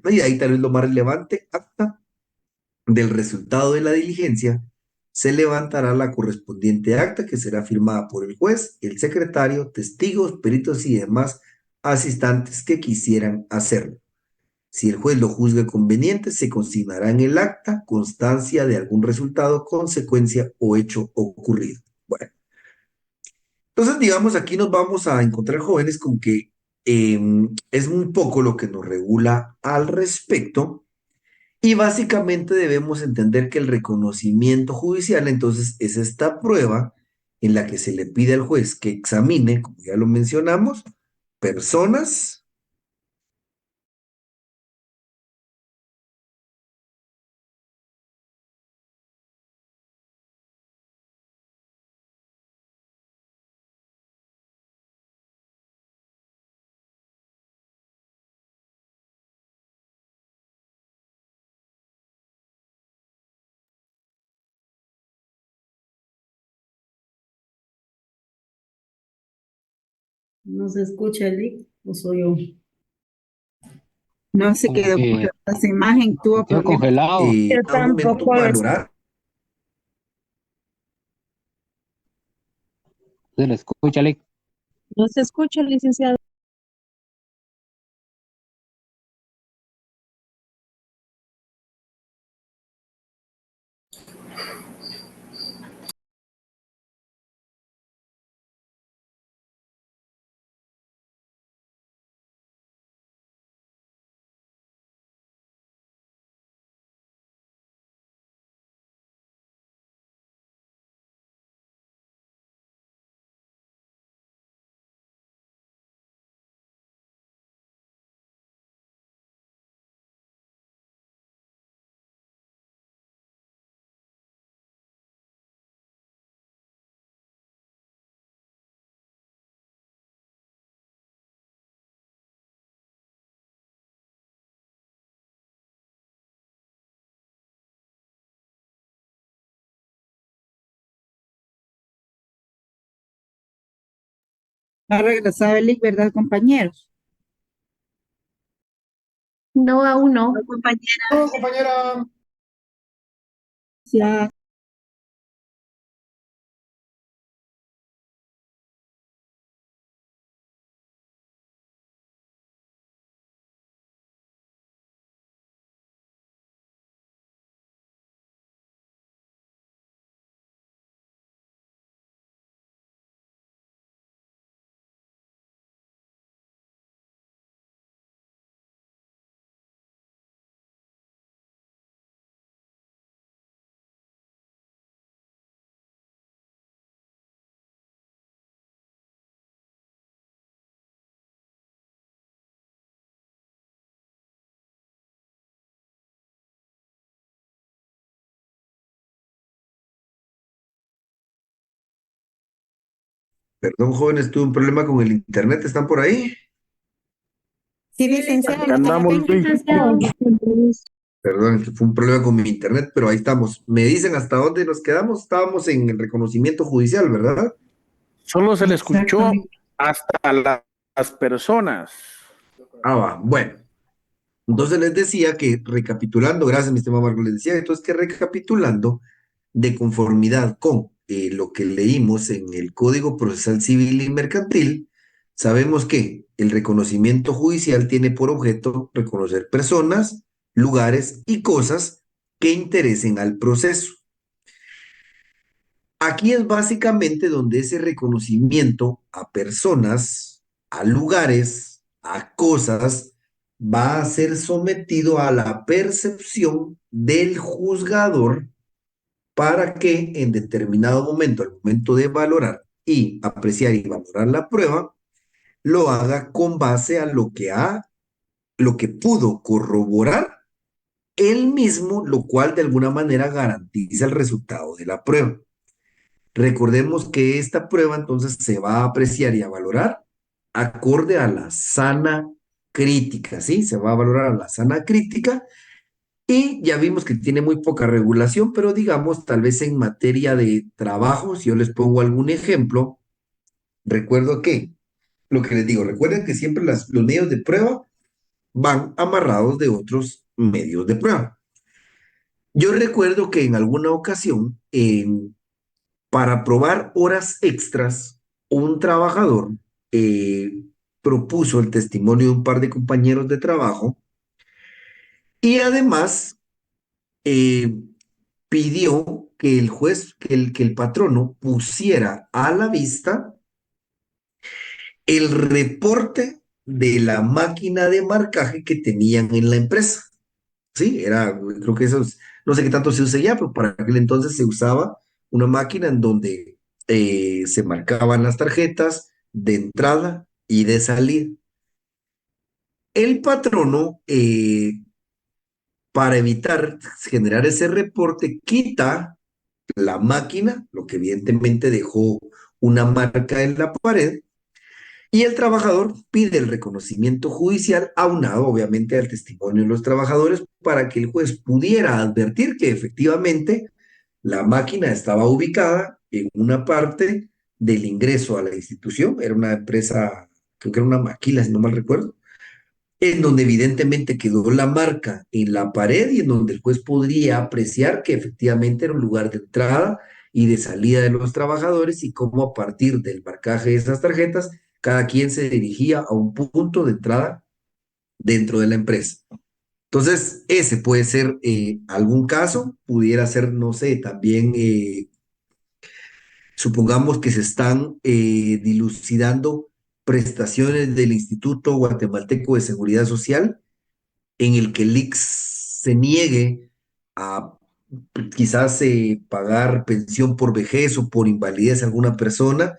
Y ahí tal vez lo más relevante, acta del resultado de la diligencia, se levantará la correspondiente acta que será firmada por el juez, el secretario, testigos, peritos y demás asistentes que quisieran hacerlo. Si el juez lo juzgue conveniente, se consignará en el acta constancia de algún resultado, consecuencia o hecho ocurrido. Bueno, entonces digamos aquí nos vamos a encontrar jóvenes con que es muy poco lo que nos regula al respecto. Y básicamente debemos entender que el reconocimiento judicial, entonces, es esta prueba en la que se le pide al juez que examine, como ya lo mencionamos, personas. No se escucha, Lick, o soy yo. No se Como quedó que congelada esa imagen, tuvo quedó problemas. congelado. Yo A un momento tampoco lo valorar. Se le escucha, Lick. No se escucha, licenciado. Ha regresado el link, ¿verdad, compañeros? No, aún no. No, compañera. No, compañera. Gracias. Perdón, jóvenes, tuve un problema con el internet. ¿Están por ahí? Sí, licenciado, Aquí lo andamos, tenemos. Luis. Licenciado. Perdón, que fue un problema con mi internet, pero ahí estamos. Me dicen hasta dónde nos quedamos. Estábamos en el reconocimiento judicial, ¿verdad? Solo se le escuchó Exactamente. hasta las personas. Ah, va. Bueno, entonces les decía que recapitulando, gracias, mi estimado Marco, les decía entonces que recapitulando, de conformidad con lo que leímos en el Código Procesal Civil y Mercantil, sabemos que el reconocimiento judicial tiene por objeto reconocer personas, lugares y cosas que interesen al proceso. Aquí es básicamente donde ese reconocimiento a personas, a lugares, a cosas, va a ser sometido a la percepción del juzgador para que en determinado momento, al momento de valorar y apreciar y valorar la prueba, lo haga con base a lo que pudo corroborar él mismo, lo cual de alguna manera garantiza el resultado de la prueba. Recordemos que esta prueba entonces se va a apreciar y a valorar acorde a la sana crítica, ¿sí? Se va a valorar a la sana crítica y ya vimos que tiene muy poca regulación, pero digamos, tal vez en materia de trabajo, si yo les pongo algún ejemplo, recuerdo que, lo que les digo, recuerden que siempre los medios de prueba van amarrados de otros medios de prueba. Yo recuerdo que en alguna ocasión, para probar horas extras, un trabajador propuso el testimonio de un par de compañeros de trabajo y además eh, pidió que el juez, que el patrono pusiera a la vista el reporte de la máquina de marcaje que tenían en la empresa. Sí, creo que eso no sé qué tanto se usa ya, pero para aquel entonces se usaba una máquina en donde se marcaban las tarjetas de entrada y de salida. El patrono, para evitar generar ese reporte, quita la máquina, lo que evidentemente dejó una marca en la pared, y el trabajador pide el reconocimiento judicial aunado obviamente al testimonio de los trabajadores para que el juez pudiera advertir que efectivamente la máquina estaba ubicada en una parte del ingreso a la institución, era una empresa, creo que era una maquila, si no mal recuerdo, en donde evidentemente quedó la marca en la pared y en donde el juez podría apreciar que efectivamente era un lugar de entrada y de salida de los trabajadores y cómo a partir del marcaje de esas tarjetas, cada quien se dirigía a un punto de entrada dentro de la empresa. Entonces, ese puede ser algún caso, pudiera ser, no sé, también supongamos que se están dilucidando prestaciones del Instituto Guatemalteco de Seguridad Social en el que el ICS se niegue a quizás pagar pensión por vejez o por invalidez a alguna persona,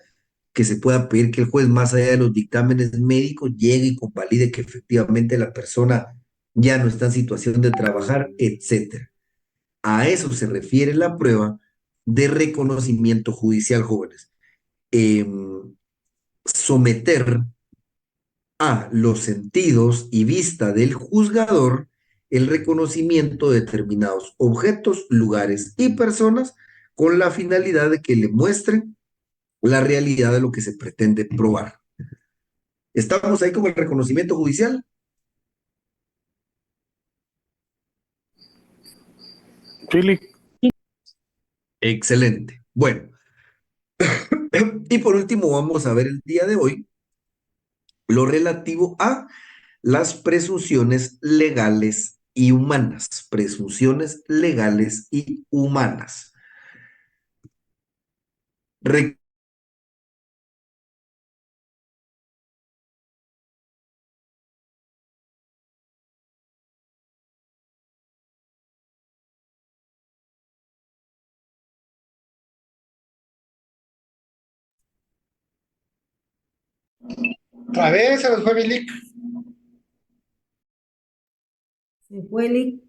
que se pueda pedir que el juez, más allá de los dictámenes médicos, llegue y convalide que efectivamente la persona ya no está en situación de trabajar, etcétera. A eso se refiere la prueba de reconocimiento judicial, jóvenes. Someter a los sentidos y vista del juzgador el reconocimiento de determinados objetos, lugares y personas con la finalidad de que le muestren la realidad de lo que se pretende probar. ¿Estamos ahí con el reconocimiento judicial? Chile. Excelente. Bueno, y por último vamos a ver el día de hoy lo relativo a las presunciones legales y humanas. Presunciones legales y humanas. Re- Otra vez se nos fue Milik. Se fue Lick.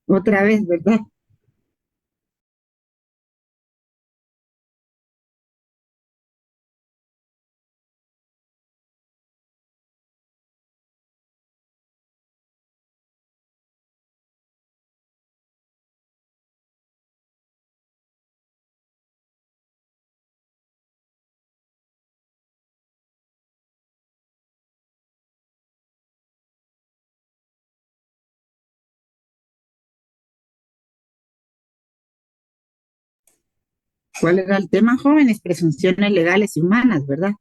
Otra vez, ¿verdad? ¿Cuál era el tema, jóvenes? Presunciones legales y humanas, ¿verdad?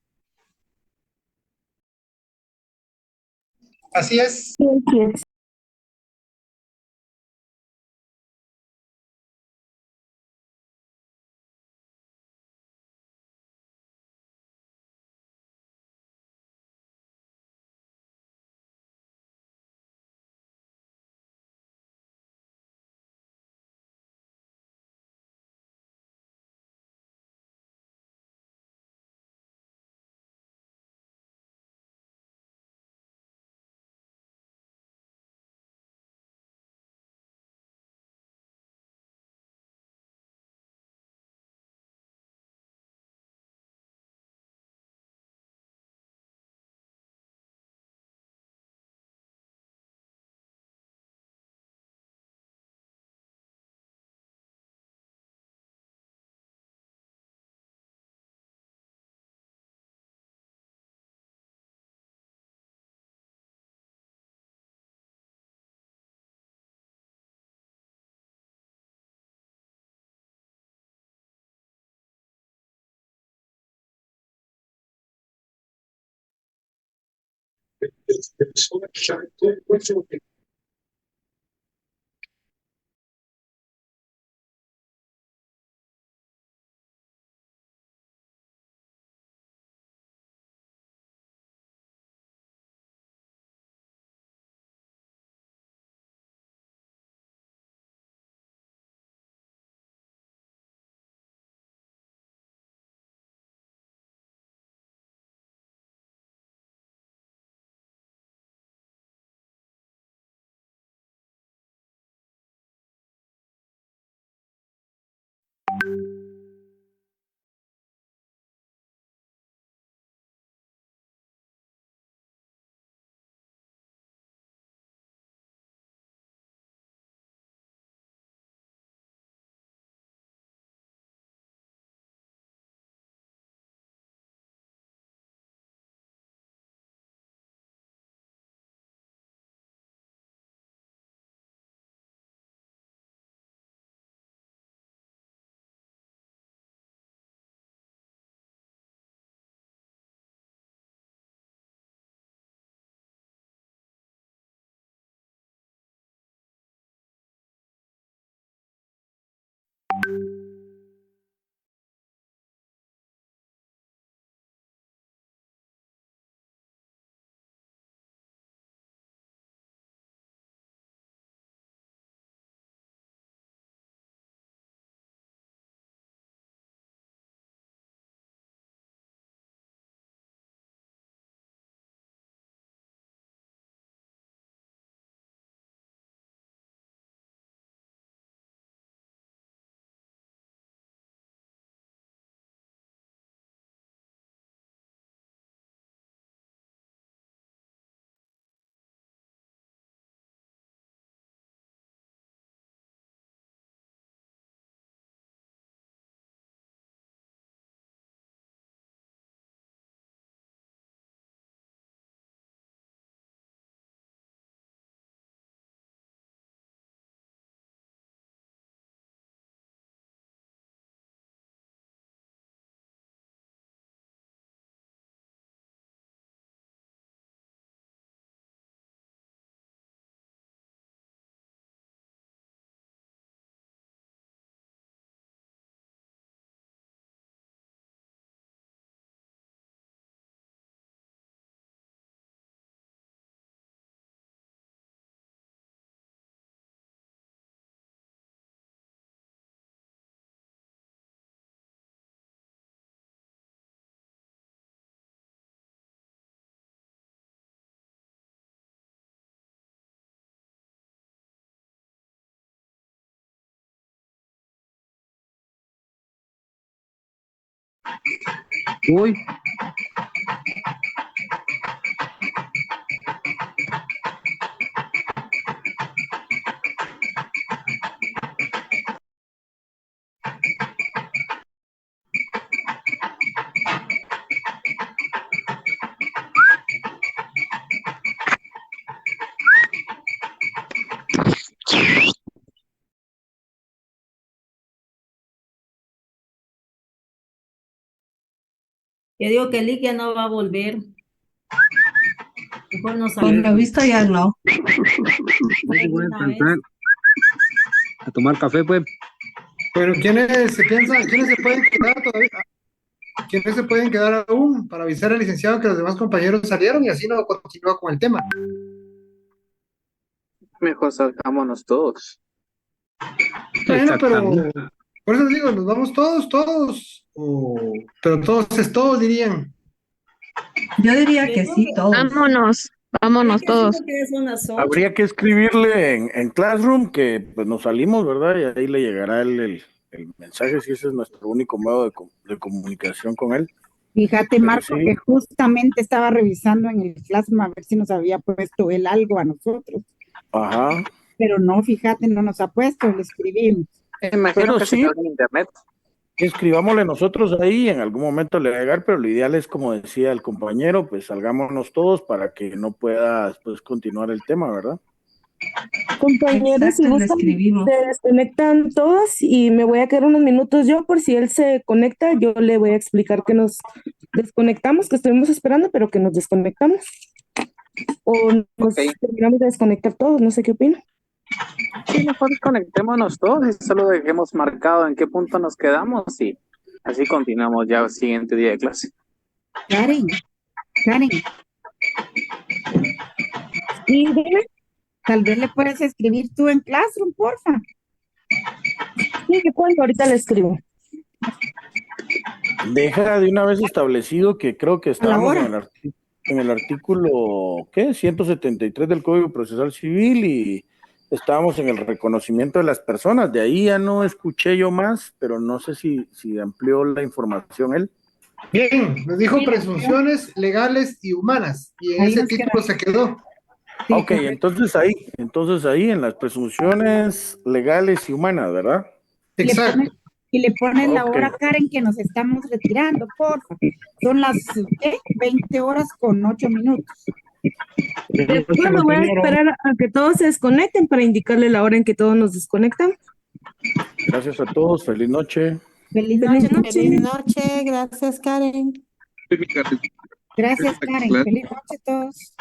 Así es. Así es. Uy, Yo digo que Lick ya no va a volver. Mejor no Por salir. lo visto ya no. voy a Una vez. descansar, a tomar café, pues. Pero ¿quiénes se piensan, quiénes se pueden quedar todavía? ¿Quiénes se pueden quedar aún para avisar al licenciado que los demás compañeros salieron y así no continúa con el tema? Mejor salgámonos todos. Bueno, pero Exactamente. por eso les digo, nos vamos todos, pero todos es todos dirían. Yo diría que sí, todos. Vámonos, vámonos todos. Que es unas 8. Habría que escribirle en Classroom que pues nos salimos, ¿verdad? Y ahí le llegará el mensaje si ese es nuestro único modo de comunicación con él. Fíjate, Pero Marco, sí. que justamente estaba revisando en el Classroom a ver si nos había puesto él algo a nosotros. Ajá. Pero no, fíjate, no nos ha puesto, le escribimos. Imagino pero que sí, en internet. Escribámosle nosotros ahí, en algún momento le va a llegar, pero lo ideal es, como decía el compañero, pues salgámonos todos para que no pueda después continuar el tema, ¿verdad? Compañeros, si Exacto, le gustan, escribimos. se desconectan todos y me voy a quedar unos minutos yo por si él se conecta. Yo le voy a explicar que nos desconectamos, que estuvimos esperando, pero que nos desconectamos. O nos terminamos de desconectar todos, no sé qué opina. Sí, mejor conectémonos todos y solo dejemos marcado en qué punto nos quedamos y así continuamos ya el siguiente día de clase. Karen, Y dime, tal vez le puedes escribir tú en Classroom, porfa. sí, ¿qué cuento? Ahorita le escribo. Deja de una vez establecido que creo que estábamos hora. en el artículo, ¿qué? 173 del Código Procesal Civil y estábamos en el reconocimiento de las personas. De ahí ya no escuché yo más, pero no sé si amplió la información él. Bien, nos dijo Mira, presunciones legales y humanas, y en Ahí ese nos título se quedó. Sí, Ok, entonces ahí en las presunciones legales y humanas, ¿verdad? Exacto. Y le pones la Ok. hora, Karen, que nos estamos retirando, porfa. Son las, ¿qué? 20 horas con 8 minutos. De acuerdo, voy a esperar a que todos se desconecten para indicarle la hora en que todos nos desconectan. Gracias a todos, feliz noche. Feliz Feliz noche. noche. Feliz noche, gracias Karen. Gracias, Karen. Feliz noche a todos.